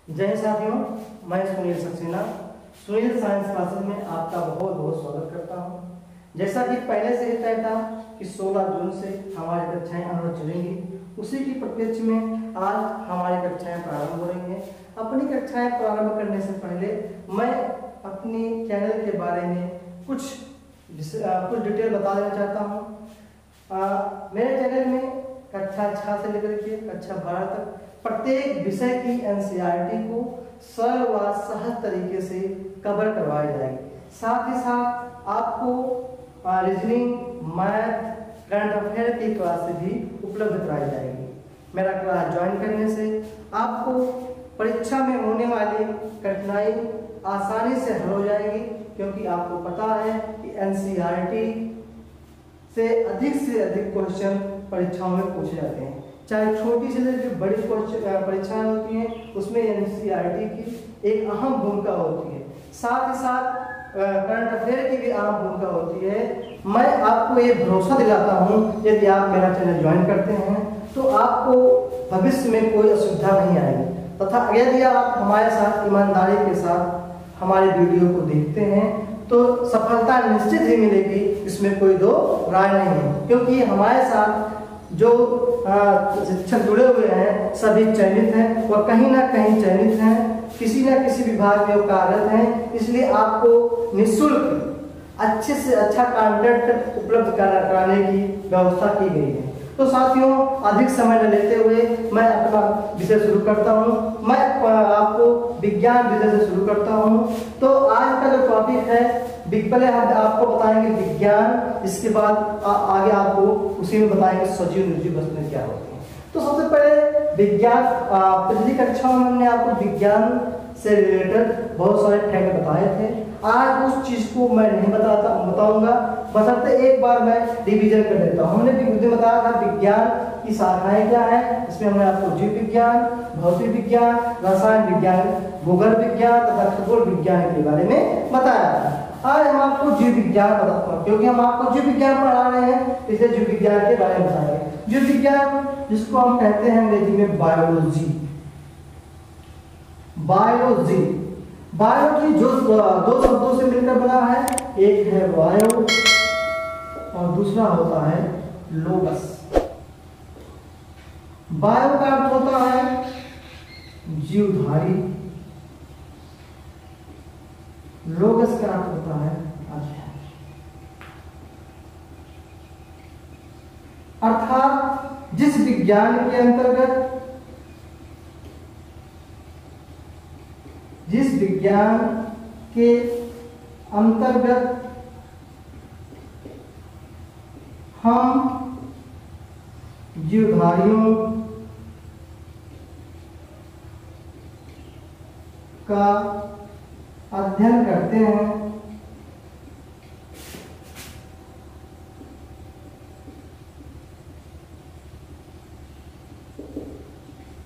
जय साथियों, मैं सुनील सक्सेना सुनील साइंस क्लासेस में आपका बहुत बहुत स्वागत करता हूं। जैसा कि पहले से ही तय था कि 16 जून से हमारी कक्षाएं आरंभ चलेंगी, उसी की प्रत्यक्ष में आज हमारी कक्षाएं प्रारंभ हो रही हैं। अपनी कक्षाएं प्रारंभ करने से पहले मैं अपनी चैनल के बारे में कुछ डिटेल बता देना चाहता हूँ। मेरे चैनल में कक्षा 6 से लेकर के कक्षा 12 तक प्रत्येक विषय की एनसीईआरटी को सरल व सहज तरीके से कवर करवाई जाएगी। साथ ही साथ आपको रीजनिंग, मैथ, करंट अफेयर की क्लास भी उपलब्ध कराई जाएगी। मेरा क्लास ज्वाइन करने से आपको परीक्षा में होने वाली कठिनाई आसानी से हल हो जाएगी, क्योंकि आपको पता है कि एनसीईआरटी से अधिक क्वेश्चन परीक्षाओं में पूछे जाते हैं। चाहे छोटी से जो बड़ी परीक्षाएं होती हैं उसमें एनसीईआरटी की एक अहम भूमिका होती है। साथ ही साथ करंट अफेयर की भी अहम भूमिका होती है। मैं आपको ये भरोसा दिलाता हूँ, यदि आप मेरा चैनल ज्वाइन करते हैं तो आपको भविष्य में कोई असुविधा नहीं आएगी, तथा यदि आप हमारे साथ ईमानदारी के साथ हमारे वीडियो को देखते हैं तो सफलता निश्चित ही मिलेगी, इसमें कोई दो राय नहीं है। क्योंकि हमारे साथ जो शिक्षक जुड़े हुए हैं सभी चयनित हैं, वह कहीं ना कहीं चयनित हैं, किसी न किसी विभाग में वो कार्यरत हैं। इसलिए आपको निःशुल्क अच्छे से अच्छा कंटेंट उपलब्ध कराने की व्यवस्था की गई है। तो साथियों, अधिक समय न लेते हुए मैं अपना विषय शुरू करता हूँ। मैं आपको विज्ञान विषय से शुरू करता हूँ। तो आज का जो टॉपिक है, पहले हम आपको बताएंगे विज्ञान, इसके बाद आगे आपको उसी में बताएंगे सजीव निर्जीव वस्तुएं क्या होती हैं। तो सबसे पहले विज्ञान, पिछली कक्षा में हमने आपको विज्ञान से रिलेटेड बहुत सारे फैक्ट बताए थे। आज उस चीज को मैं नहीं बताऊंगा, बशर्ते एक बार मैं रिवीजन कर देता हूँ। हमने भी बताया था विज्ञान की शाखाएं क्या है। इसमें हमने आपको जीव विज्ञान, भौतिक विज्ञान, रसायन विज्ञान, भूगोल विज्ञान तथा खगोल विज्ञान के बारे में बताया था। आज हम आपको जीव विज्ञान बताता हूँ, क्योंकि हम आपको जीव विज्ञान पढ़ा रहे हैं, इसलिए जीव विज्ञान के बारे में बताएंगे। जीव विज्ञान जिसको हम कहते हैं अंग्रेजी में बायोलॉजी। बायोलॉजी जो दो शब्दों से मिलकर बना है, एक है बायो और दूसरा होता है लोगस। बायो का अर्थ होता है जीवधारी, लोगस का अर्थ होता है अध्ययन। अर्थात जिस विज्ञान के अंतर्गत हम जीवधारियों का अध्ययन करते हैं,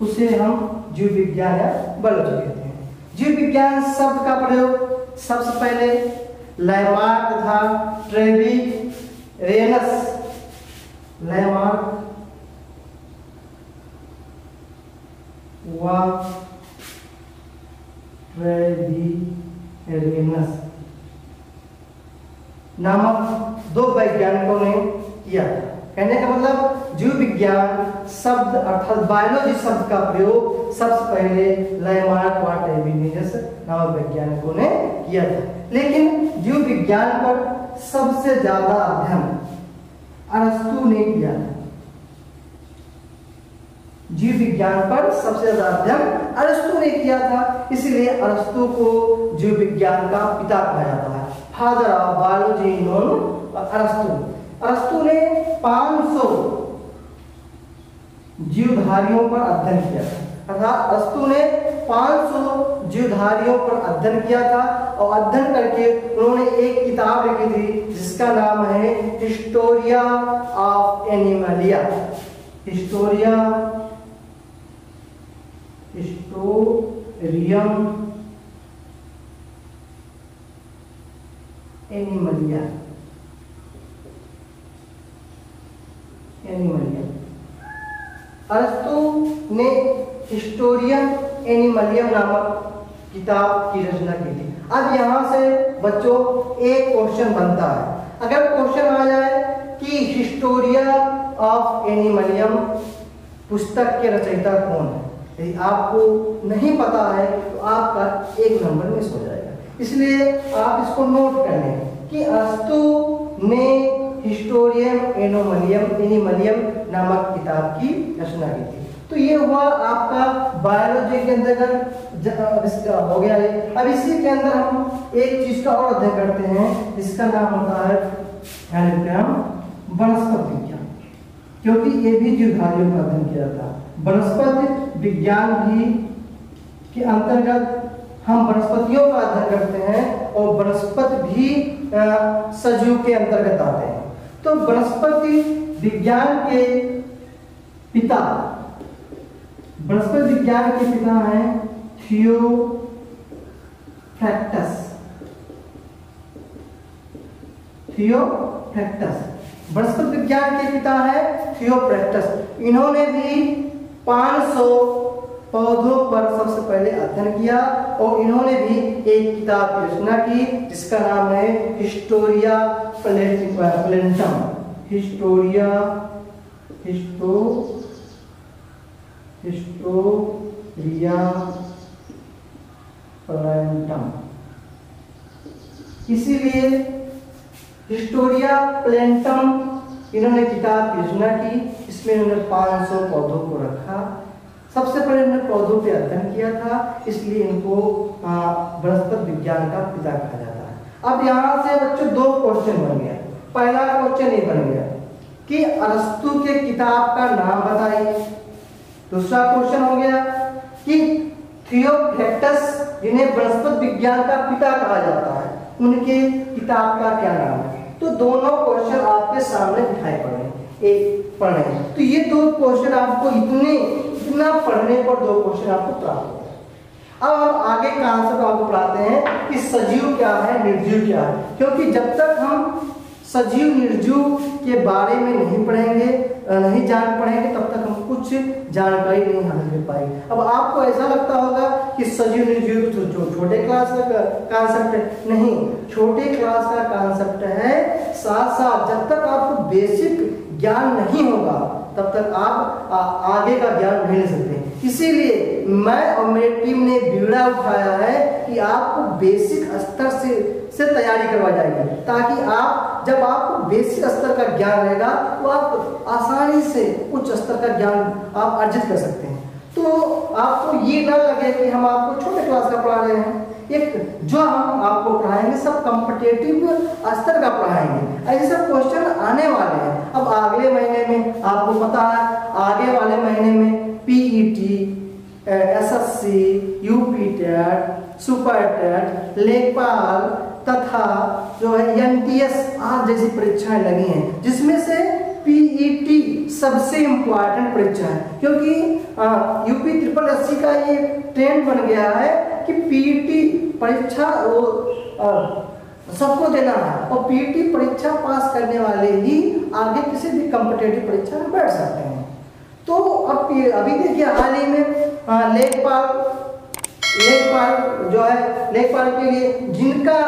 उसे हम जीव विज्ञान या बायोलॉजी कहते हैं। जीव विज्ञान शब्द का प्रयोग सबसे पहले लैमार्क तथा ट्रेविरेनस, लैमार्क व ट्रेविरेनस नामक दो वैज्ञानिकों ने किया। कहने का मतलब जीव विज्ञान शब्द अर्थात बायोलॉजी शब्द का प्रयोग सबसे पहले लैमार्क व ट्रेविरेनस नामक वैज्ञानिकों ने किया था। लेकिन जीव विज्ञान पर सबसे ज्यादा अध्ययन अरस्तु ने किया था। जीव विज्ञान पर सबसे ज्यादा अध्ययन अरस्तु ने किया था, इसलिए अरस्तु को जीव विज्ञान का पिता कहा जाता है। फादर ऑफ बायोलॉजी नोन अरस्तु। अरस्तु ने 500 जीवधारियों पर अध्ययन किया था, अर्थात अरस्तु ने 500 जीवधारियों पर अध्ययन किया था और अध्ययन करके उन्होंने एक किताब लिखी थी जिसका नाम है हिस्टोरिया ऑफ एनिमलिया। हिस्टोरियम एनिमलिया। अरस्तु ने हिस्टोरियन एनिमलियम नामक किताब की रचना की थी। अब यहाँ से बच्चों एक क्वेश्चन बनता है। अगर क्वेश्चन आ जाए कि हिस्टोरिया ऑफ एनिमलियम पुस्तक के रचयिता कौन है, यदि आपको नहीं पता है तो आपका 1 नंबर मिस हो जाएगा। इसलिए आप इसको नोट कर लें कि अरस्तू ने हिस्टोरियम एनिमलियम नामक किताब की रचना की थी। तो ये हुआ आपका बायोलॉजी के अंतर्गत हो गया है। अब इसी के अंदर हम एक चीज का और अध्ययन करते हैं जिसका नाम होता है वनस्पति विज्ञान, क्योंकि ये भी जीवधारियों का अध्ययन किया जाता है। वनस्पति विज्ञान भी के अंतर्गत हम वनस्पतियों का अध्ययन करते हैं और वनस्पति भी सजीव के अंतर्गत आते हैं। तो वनस्पति विज्ञान के पिता हैं थियोफ्रैक्टस। वनस्पति विज्ञान के पिता है थियोफ्रैक्टस। इन्होंने भी 500 पौधों पर सबसे पहले अध्ययन किया और इन्होंने भी एक किताब की रचना की जिसका नाम है हिस्टोरिया प्लेंटम। हिस्टोरिया प्लेंटम। इसीलिए हिस्टोरिया प्लेंटम इन्होंने किताब की रचना की। इसमें इन्होंने 500 पौधों को रखा। सबसे पहले इन्होंने पौधों पे अध्ययन किया था, इसलिए इनको वनस्पति विज्ञान का पिता कहा जाता है। अब यहाँ से बच्चों 2 क्वेश्चन बन गया। पहला क्वेश्चन ये बन गया कि अरस्तु के किताब का नाम बताइए। दूसरा क्वेश्चन हो गया कि थियोफ्रैक्टस जिन्हें वनस्पति विज्ञान का पिता कहा जाता है उनके किताब का क्या नाम है। तो दोनों क्वेश्चन आपके सामने दिखाई पड़ रहे एक पढ़ रहे हैं। तो ये 2 क्वेश्चन आपको इतना पढ़ने पर 2 क्वेश्चन आपको प्राप्त हो। अब हम आगे का आंसर आपको पढ़ाते हैं कि सजीव क्या है, निर्जीव क्या है, क्योंकि जब तक हम सजीव निर्जीव के बारे में नहीं पढ़ेंगे, नहीं जान पढ़ेंगे, तब तक हम कुछ जानकारी नहीं हासिल कर पाएंगे। अब आपको ऐसा लगता होगा कि सजीव निर्जीव जो छोटे क्लास का कॉन्सेप्ट है, नहीं, छोटे क्लास का कॉन्सेप्ट है। साथ साथ जब तक आपको बेसिक ज्ञान नहीं होगा तब तक आप आगे का ज्ञान नहीं ले सकते। इसीलिए मैं और मेरी टीम ने बीड़ा उठाया है कि आपको बेसिक स्तर से तैयारी करवा जाएगी, ताकि आप जब आपको बेसिक स्तर का ज्ञान रहेगा तो आप आसानी से उच्च स्तर का ज्ञान आप अर्जित कर सकते हैं। तो आपको ये ना लगे कि हम आपको छोटे क्लास का पढ़ा रहे हैं। एक जो हम आपको पढ़ाएंगे सब कॉम्पिटिटिव स्तर का पढ़ाएंगे। ऐसे सब क्वेश्चन आने वाले हैं। अब अगले महीने में आपको पता है, आगे वाले महीने में PET, SSC, UP TET, super TET, लेखपाल तथा जो है एनटीएस आज जैसी परीक्षाएं लगी हैं, जिसमें से पीईटी सबसे इम्पोर्टेंट परीक्षा है, क्योंकि यूपी ट्रिपल एससी का ये ट्रेंड बन गया है कि पीईटी परीक्षा वो सबको देना है और पीईटी परीक्षा पास करने वाले ही आगे किसी भी कॉम्पिटिटिव परीक्षा में बैठ सकते हैं। तो अब अभी देखिए हाल ही में लेखपाल जो है, लेखपाल के लिए जिनका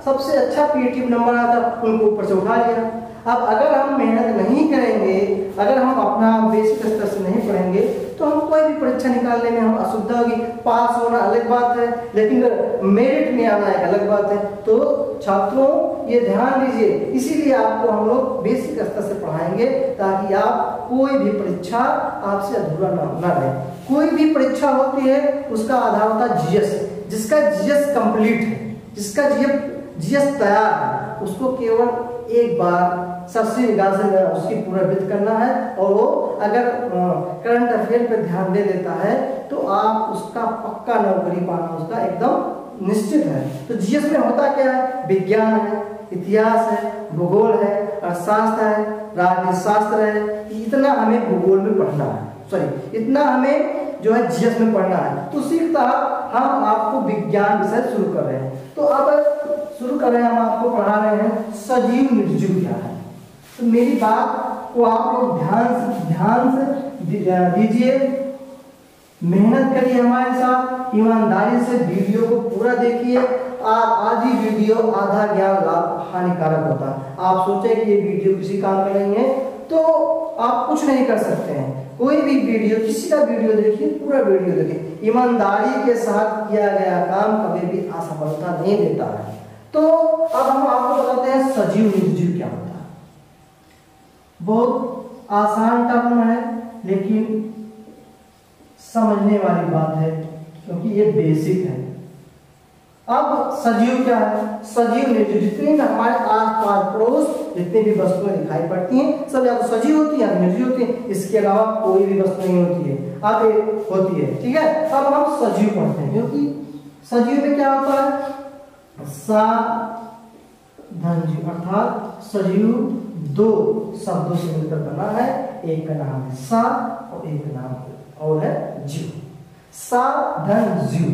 सबसे अच्छा पीईटी नंबर आया था उनको ऊपर से उठा लिया। अब अगर हम मेहनत नहीं करेंगे, अगर हम अपना बेसिक स्तर से नहीं पढ़ेंगे तो हम कोई भी परीक्षा निकालने में हम असुविधा होगी। पास होना अलग बात है, लेकिन मेरिट में आना एक अलग बात है। तो छात्रों ये ध्यान दीजिए, इसीलिए आपको हम लोग बेसिक स्तर से पढ़ाएंगे ताकि आप कोई भी परीक्षा आपसे अधूरा ना रहे। कोई भी परीक्षा होती है उसका आधार होता है जीएस। जिसका जीएस कंप्लीट है, जिसका जीएस तैयार है, उसको केवल एक बार सबसे निगाह से उसकी पुनरावृत्ति करना है और वो अगर करंट अफेयर पे ध्यान दे देता है तो आप उसका पक्का नौकरी पाना उसका एकदम निश्चित है। तो जीएस में होता क्या है, विज्ञान है, इतिहास है, भूगोल है, अर्थशास्त्र है, राजनीति शास्त्र है। इतना हमें भूगोल में पढ़ना है, सॉरी इतना हमें जो है जीएस में पढ़ना है। तो उसी तरह हम आपको विज्ञान विषय शुरू कर रहे हैं। तो अब शुरू कर रहे हैं, हम आपको पढ़ा रहे हैं सजीव निर्जीव क्या है। तो मेरी बात को आप लोग ध्यान से दीजिए। मेहनत करिए हमारे साथ, ईमानदारी से वीडियो को पूरा देखिए। आधी वीडियो आधा ज्ञान लाभ हानिकारक होता है। आप सोचे कि ये वीडियो किसी काम का नहीं है तो आप कुछ नहीं कर सकते हैं। कोई भी वीडियो, किसी का वीडियो देखिए, पूरा वीडियो देखिए। ईमानदारी के साथ किया गया काम कभी भी असफलता नहीं देता है। तो अब हम आपको बताते हैं सजीव निर्जीव क्या होता है। बहुत आसान टर्म है लेकिन समझने वाली बात है क्योंकि ये बेसिक है। अब सजीव क्या है? सजीव निर्जीव, जितनी भी हमारे आस-पास पड़ोस जितनी भी वस्तुएं दिखाई पड़ती हैं सब या तो सजीव होती है या निर्जीव होती है। इसके अलावा कोई भी वस्तु नहीं होती है, अब एक होती है। ठीक है, अब हम सजीव पढ़ते हैं क्योंकि सजीव में क्या होता है? सा धन जीव, अर्थात सजीव दो शब्दों से मिलकर बना है। एक का नाम है सा और एक का नाम और है जीव। सा धन जीव,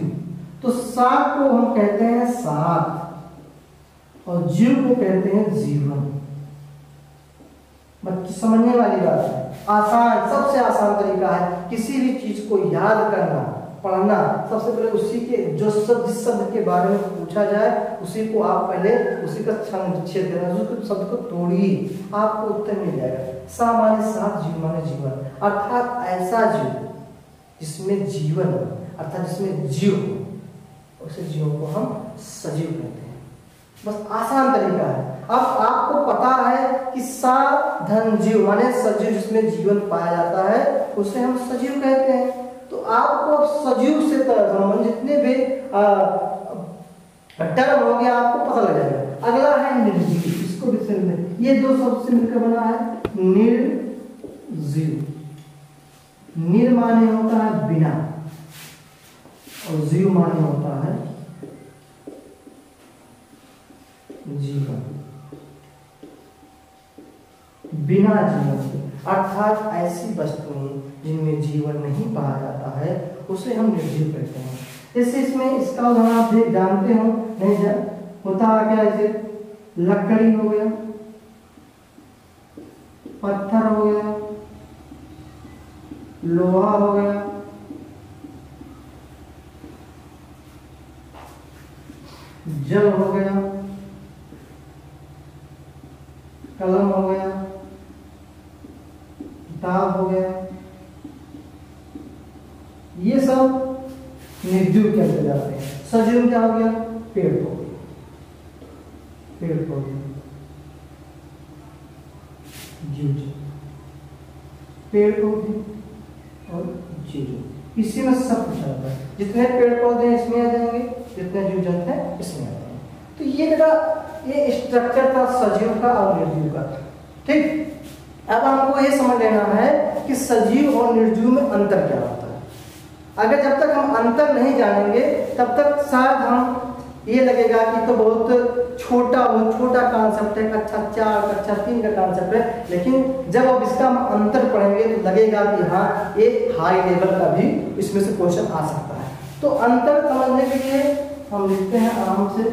तो सा को हम कहते हैं साथ और जीव को कहते हैं जीवन। बच्चे समझने वाली बात है, आसान, सबसे आसान तरीका है किसी भी चीज को याद करना, पढ़ना। सबसे पहले उसी के जो शब्द, जिस शब्द के बारे में पूछा जाए उसी को आप पहले उसी का छेद देना, उस शब्द को तोड़िए, आपको उत्तर मिल जाएगा। सा माने साथ, जीव माने जीवन, अर्थात ऐसा जीव जिसमें जीवन हो, अर्थात जिसमें जीव हो, उसे जीव को हम सजीव कहते हैं। बस आसान तरीका है। अब आपको पता है कि सा धन जीव माने सजीव, जिसमें जीवन पाया जाता है उसे हम सजीव कहते हैं। तो आपको सजीव से संबंधित जितने भी टर्म हो गया आपको पता लग जाएगा। अगला है निर्जीव, इसको भी समझें। ये दो शब्द से मिलकर बना है निर्जीव। निर माने होता है बिना और जीव माने होता है जीवन, बिना जीवन के, अर्थात ऐसी वस्तुएं जिनमें जीवन नहीं पाया जाता है उसे हम निर्जीव कहते हैं। जैसे इसमें इसका उदाहरण आप जानते हो नहीं जान होता क्या? जैसे लकड़ी हो गया, पत्थर हो गया, लोहा हो गया, जल हो गया, कलम हो गया, किताब हो गया, ये सब निर्जीव के अंदर जाते हैं। सजीव क्या हो गया? पेड़ पौधे, पेड़ पौधे जीव, पेड़ पौधे और जीव, इसी में सब कुछ आता है। जितने पेड़ पौधे इसमें आ जाएंगे, जितने जीव जंतु हैं इसमें आ जाएंगे। तो ये बेटा ये स्ट्रक्चर था सजीव का और निर्जीव का। ठीक, अब हमको ये समझ लेना है कि सजीव और निर्जीव में अंतर क्या होता है। अगर जब तक हम अंतर नहीं जानेंगे तब तक शायद हम ये लगेगा कि तो बहुत छोटा कॉन्सेप्ट है, कक्षा 4 कक्षा 3 का कॉन्सेप्ट है। लेकिन जब अब इसका हम अंतर पढ़ेंगे तो लगेगा कि हाँ ये हाई लेवल का भी इसमें से क्वेश्चन आ सकता है। तो अंतर समझने के लिए हम लिखते हैं आराम से,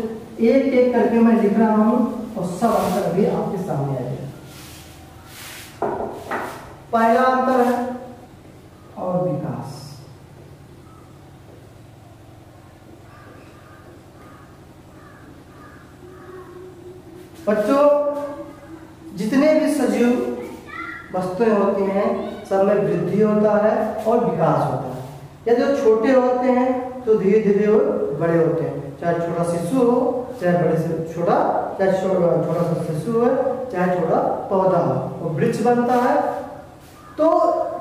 एक एक करके मैं लिख रहा हूँ और सब अंतर भी आपके सामने आ जाएगा। पहला अंतर है और विकास। बच्चों जितने भी सजीव वस्तुएं होती हैं सब में वृद्धि होता है और विकास होता है। या जो छोटे होते हैं तो धीरे धीरे वो बड़े होते हैं, चाहे छोटा शिशु हो चाहे बड़े से छोटा, चाहे छोटा सा शिशु हो चाहे छोटा पौधा हो, वो वृक्ष बनता है। तो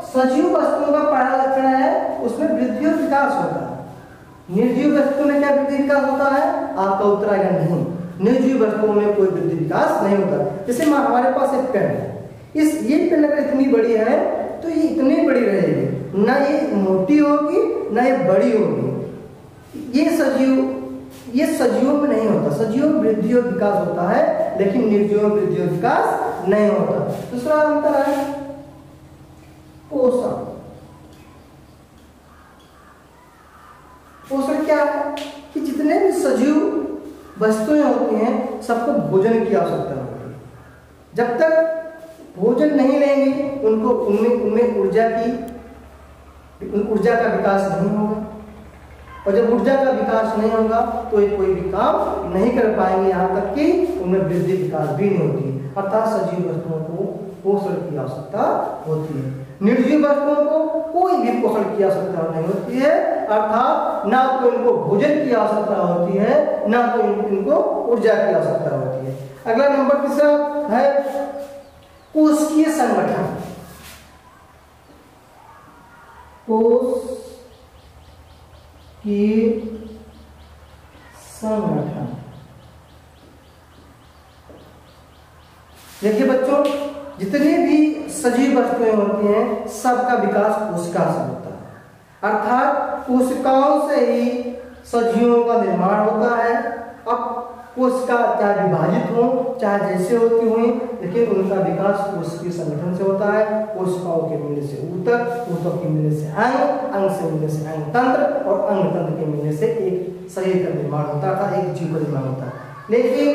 सजीव वस्तुओं का पहला लक्षण है उसमें वृद्धि और विकास होता है। निर्जीव वस्तु में क्या वृद्धि विकास होता है? आपका उत्तर आएगा नहीं, निर्जीव वस्तुओं में कोई वृद्धि विकास नहीं होता। जैसे हमारे पास एक पेन है, ये पेन अगर इतनी बड़ी है तो ये इतनी बड़ी रहेगी, ना ये मोटी होगी ना ये बड़ी होगी। ये सजीवों में नहीं होता। सजीवों में वृद्धि और विकास होता है लेकिन निर्जीवों में वृद्धि और विकास नहीं होता। दूसरा अंतर है पोषण। पोषण क्या है कि जितने भी सजीव वस्तुएं होती हैं सबको भोजन की आवश्यकता होती है। जब तक भोजन नहीं लेंगे उनमें ऊर्जा की ऊर्जा का विकास नहीं होगा, और जब ऊर्जा का विकास नहीं होगा तो ये कोई भी काम नहीं कर पाएंगे, यहाँ तक कि उनमें वृद्धि विकास भी नहीं होती। अर्थात सजीव वस्तुओं को पोषण की आवश्यकता होती है, निर्जीव वस्तुओं को कोई भी पोषण की आवश्यकता नहीं होती है। अर्थात ना तो इनको भोजन की आवश्यकता होती है, ना तो इनको ऊर्जा की आवश्यकता होती है। अगला नंबर तीसरा है कोशिकीय संगठन। कोशिकीय संगठन, देखिए बच्चों, जितनी भी सजीव वस्तुएं होती हैं सबका विकास कोशिका से होता है। अर्थात कोशिकाओं से ही सजीवों का निर्माण होता है। अब कोशिका चाहे विभाजित हो चाहे जैसे होती हुई, लेकिन उनका विकास कोशिकीय संगठन से होता है। कोशिकाओं के मिलने से ऊतक, ऊतक के मिलने से अंग, अंग से मिलने से अंग तंत्र, और अंग तंत्र के मिलने से एक शरीर का निर्माण होता है, एक जीव का निर्माण होता है। लेकिन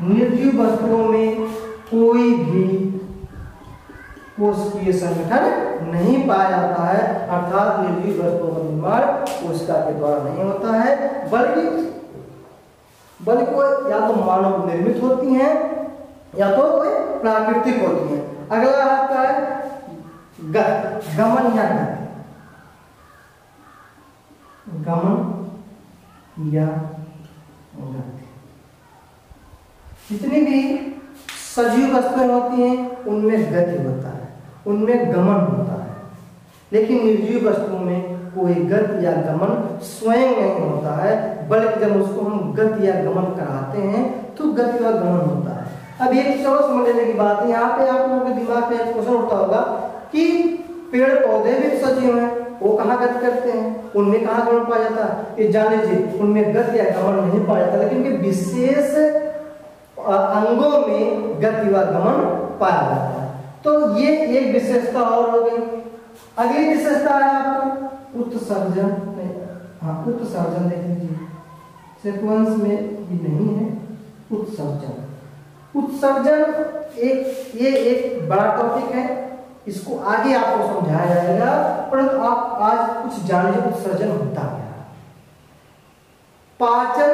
निर्जीव वस्तुओं में कोई भी कोशिकीय संगठन नहीं पाया जाता है। अर्थात निर्जीव वस्तुओं का निर्माण कोशिका के द्वारा नहीं होता है, बल्कि वो या तो मानव निर्मित होती हैं या तो वो प्राकृतिक होती हैं। अगला आता है गमन या गति। गमन या गति, जितनी भी सजीव वस्तुएं होती हैं उनमें गति होता है, उनमें गमन होता है। लेकिन निर्जीव वस्तुओं में कोई गति या गमन स्वयं नहीं होता है, बल्कि जब उसको हम गति या गमन कराते हैं तो गति और गमन होता है। अब ये चलो समझ लेने की बात है, यहाँ पे आप लोगों के दिमाग में क्वेश्चन उठता होगा कि पेड़ पौधे भी सजीव हैं, वो कहाँ गति करते हैं, उनमें कहाँ गमन पाया जाता है? ये जान लीजिए, उनमें गति या गमन नहीं पाया जाता, लेकिन विशेष अंगों में गति व गमन पाया जाता है। तो ये एक विशेषता और हो गई। अगली विशेषता है आपको उत्सर्जन। हाँ, उत्सर्जन देख लीजिए, सीक्वेंस में भी नहीं है। उत्सर्जन, उत्सर्जन ये एक बड़ा टॉपिक है, इसको आगे आपको समझाया जाएगा, परंतु आप आज कुछ जान लीजिए उत्सर्जन होता क्या है। पाचन,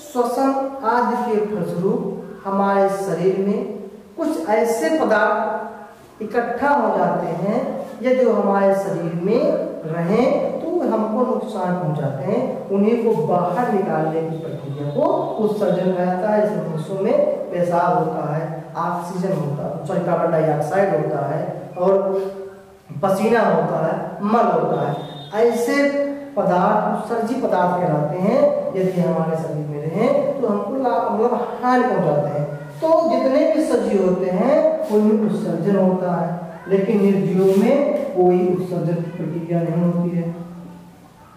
श्वसन आदि के फलस्वरूप हमारे शरीर में कुछ ऐसे पदार्थ इकट्ठा हो जाते हैं, यदि वो हमारे शरीर में रहें तो हमको नुकसान पहुंचाते हैं। उन्हीं को बाहर निकालने की प्रक्रिया को उत्सर्जन कहा जाता है। इसमें हिस्सों में पेशाब होता है, ऑक्सीजन होता है, सॉरी कार्बन डाइऑक्साइड होता है, और पसीना होता है, मल होता है। ऐसे पदार्थ उत्सर्जी पदार्थ कहलाते हैं। यदि हमारे शरीर में रहें तो हमको मतलब हानि पहुंचाते हैं। तो जितने भी सजीव होते हैं उनमें उत्सर्जन होता है, लेकिन निर्जीवों में कोई उत्सर्जन की प्रक्रिया नहीं होती है।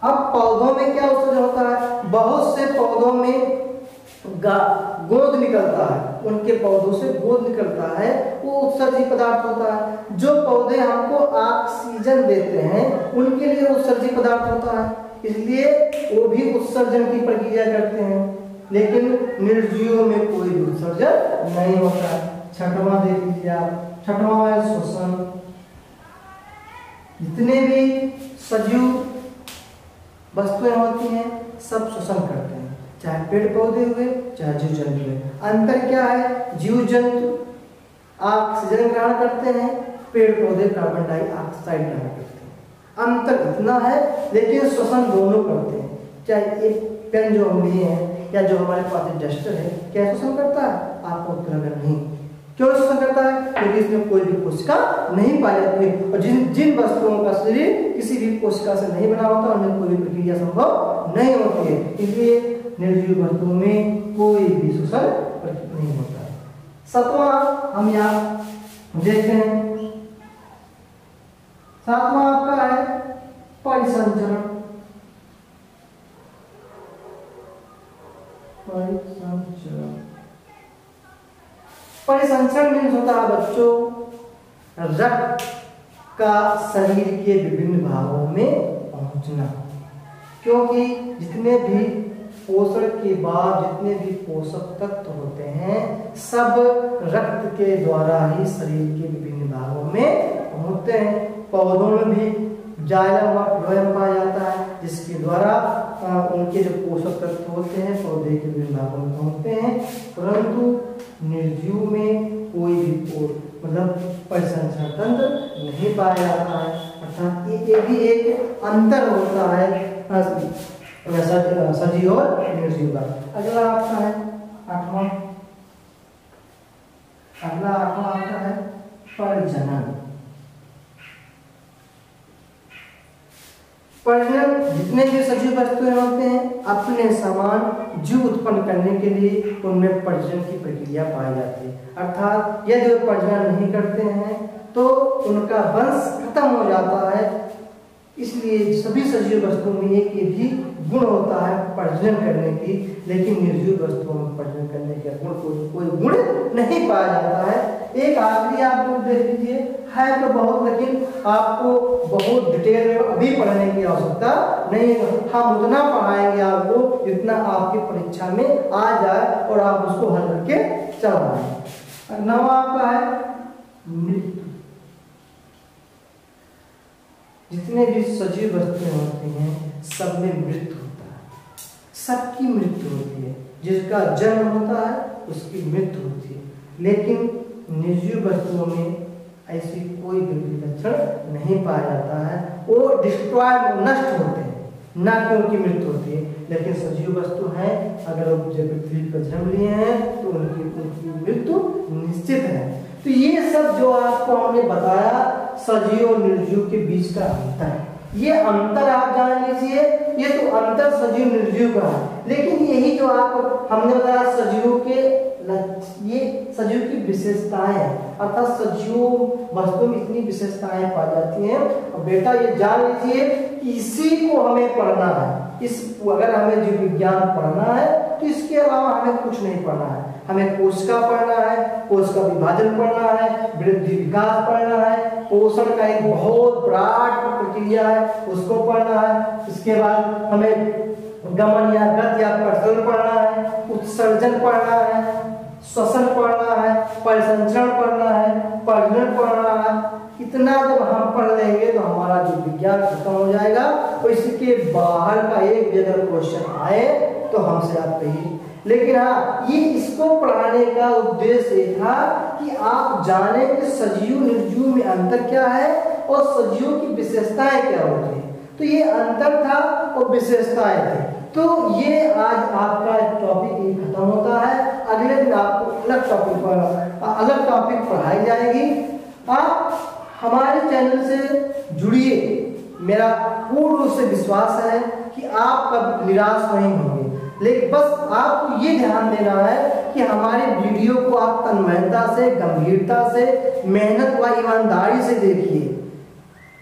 अब पौधों में क्या उत्सर्जन होता है? बहुत से पौधों में गोंद निकलता है, उनके पौधों से गोंद निकलता है, वो उत्सर्जी पदार्थ होता है। जो पौधे हमको ऑक्सीजन देते हैं उनके लिए उत्सर्जी पदार्थ होता है, इसलिए वो भी उत्सर्जन की प्रक्रिया करते हैं। लेकिन निर्जीवों में कोई भी उत्सर्जन नहीं होता है। छठवां देख लीजिए आप, छठवां है श्वसन। जितने भी सजीव वस्तुएं होती हैं सब श्वसन करते हैं, चाहे पेड़ पौधे हुए चाहे जीव जंतु हुए। अंतर क्या है? जीव जंतु ऑक्सीजन ग्रहण करते हैं, पेड़ पौधे कार्बन डाइऑक्साइड ग्रहण करते हैं। अंतर इतना है, लेकिन श्वसन दोनों करते हैं। चाहे एक पेन जो हम लिए हैं या जो हमारे पास डस्टर है, क्या श्वसन करता है? आपको उत्तर अगर नहीं, क्यों श्वसन करता है? क्योंकि इसमें कोई भी कोशिका नहीं पाई जाती है, और जिन वस्तुओं का शरीर किसी भी कोशिका से नहीं बना होता उनमें कोई भी प्रक्रिया संभव नहीं होती है। इसलिए निर्जीव वस्तुओं में कोई भी श्वसन नहीं होता है। सातवां हम यहाँ देखते हैं, सातवां आपका है परिसंचरण। परिसंचरण मीन्स होता है बच्चों रक्त का शरीर के विभिन्न भागों में पहुंचना। क्योंकि जितने भी पोषण के बाद जितने भी पोषक तत्व होते हैं सब रक्त के द्वारा ही शरीर के विभिन्न भागों में पहुंचते हैं। पौधों में भी जाइलम व फ्लोएम पाया जाता है, जिसके द्वारा उनके जो पोषक तत्व होते हैं पौधे के विभिन्न भागों में पहुंचते हैं। परंतु निर्जीव में कोई भी मतलब परिसंचरण तंत्र नहीं पाया जाता है, अर्थात ये भी एक अंतर होता है सजीव और निर्जीव का। अगला आपका है आठवां आपका है प्रजनन। प्रजनन जितने भी सजीव वस्तुएं होते हैं अपने समान जीव उत्पन्न करने के लिए उनमें प्रजनन की प्रक्रिया पाई जाती है, अर्थात यदि वे प्रजनन नहीं करते हैं तो उनका वंश खत्म हो जाता है। इसलिए सभी सजीव वस्तुओं में एक ये भी गुण होता है प्रजनन करने की, लेकिन निर्जीव वस्तुओं में प्रजनन करने का गुण कोई गुण नहीं पाया जाता है। एक आखिरी आप लोग देख लीजिए, है तो बहुत, लेकिन आपको बहुत डिटेल में अभी पढ़ने की आवश्यकता नहीं है। हम उतना पढ़ाएंगे आपको जितना आपकी परीक्षा में आ जाए और आप उसको हल करके चल पाए। नवा आपका है मृत्यु। जितने भी सजीव वस्तुएं होती हैं सब में मृत्यु होता है, सबकी मृत्यु होती है। जिसका जन्म होता है उसकी मृत्यु होती है, लेकिन निर्जीव वस्तुओं में ऐसी कोई भी लक्षण नहीं पाया जाता है। वो डिस्ट्रॉय नष्ट होते हैं, ना कि उनकी मृत्यु होती है। लेकिन सजीव वस्तु है, अगर वो पृथ्वी पर जन्म लिए हैं तो उनकी मृत्यु निश्चित है। तो ये सब जो आपको हमने बताया सजीव और निर्जीव के बीच का अंतर है, ये अंतर आप जान लीजिए। ये तो अंतर सजीव निर्जीव का है, लेकिन यही जो आप हमने बताया सजीव के ये सजीव की विशेषताएं हैं, अर्थात सजीव वस्तु में इतनी विशेषताएं पाई जाती हैं। और बेटा ये जान लीजिए इसी को हमें पढ़ना है। अगर हमें जीव विज्ञान पढ़ना है तो इसके अलावा हमें कुछ नहीं पढ़ना है। हमें कोशिका पढ़ना है, कोशिका विभाजन पढ़ना है, वृद्धि विकास पढ़ना है, पोषण का एक बहुत ब्रॉड प्रक्रिया है उसको पढ़ना है। इसके बाद हमें गमन या गत या प्रसरण पढ़ना है, उत्सर्जन पढ़ना है, श्वसन पढ़ना है, परिसंचरण पढ़ना है, प्रजनन पढ़ना है। इतना जब हम पढ़ लेंगे तो हमारा जो विज्ञान खत्म हो जाएगा। और इसके बाहर का एक भी अगर क्वेश्चन आए तो हमसे आप कहिए। लेकिन हाँ, ये इसको पढ़ाने का उद्देश्य ये था कि आप जाने कि सजीव निर्जीव में अंतर क्या है और सजीव की विशेषताएं क्या होती है। तो ये अंतर था और विशेषताएं थी। तो ये आज आपका टॉपिक खत्म होता है। अगले दिन आपको अलग टॉपिक पढ़ाई जाएगी। आप हमारे चैनल से जुड़िए, मेरा पूर्ण रूप से विश्वास है कि आप कभी निराश नहीं होंगे। लेकिन बस आपको ये ध्यान देना है कि हमारे वीडियो को आप तन्मयता से, गंभीरता से, मेहनत व ईमानदारी से देखिए।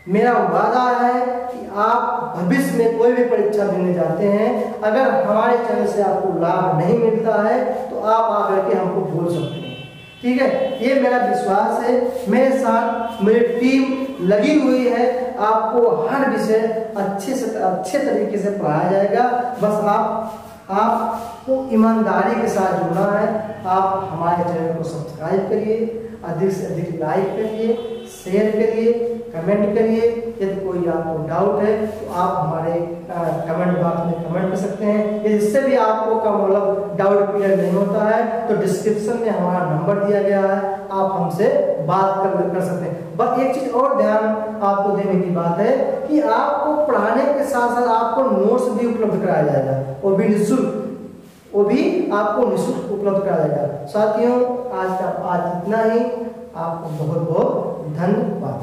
मेरा वादा है कि आप भविष्य में कोई भी परीक्षा देने जाते हैं, अगर हमारे चैनल से आपको लाभ नहीं मिलता है तो आप आकर के हमको बोल सकते हैं, ठीक है। ये मेरा विश्वास है। मेरे साथ मेरी टीम लगी हुई है। आपको हर विषय अच्छे तरीके से पढ़ाया जाएगा। बस आपको ईमानदारी के साथ जुड़ना है। आप हमारे चैनल को सब्सक्राइब करिए, अधिक से अधिक लाइक करिए, शेयर करिए, कमेंट करिए। यदि कोई आपको डाउट है तो आप हमारे कमेंट बॉक्स में कमेंट कर सकते हैं। इससे भी आपको का मतलब डाउट क्लियर नहीं होता है तो डिस्क्रिप्शन में हमारा नंबर दिया गया है, आप हमसे बात कर सकते हैं। बस एक चीज और ध्यान आपको देने की बात है कि आपको पढ़ाने के साथ साथ आपको नोट्स भी उपलब्ध कराया जाएगा, वो भी निःशुल्क, वो भी आपको निःशुल्क उपलब्ध कराया जाएगा। साथियों आज इतना ही। आपको बहुत बहुत धन्यवाद।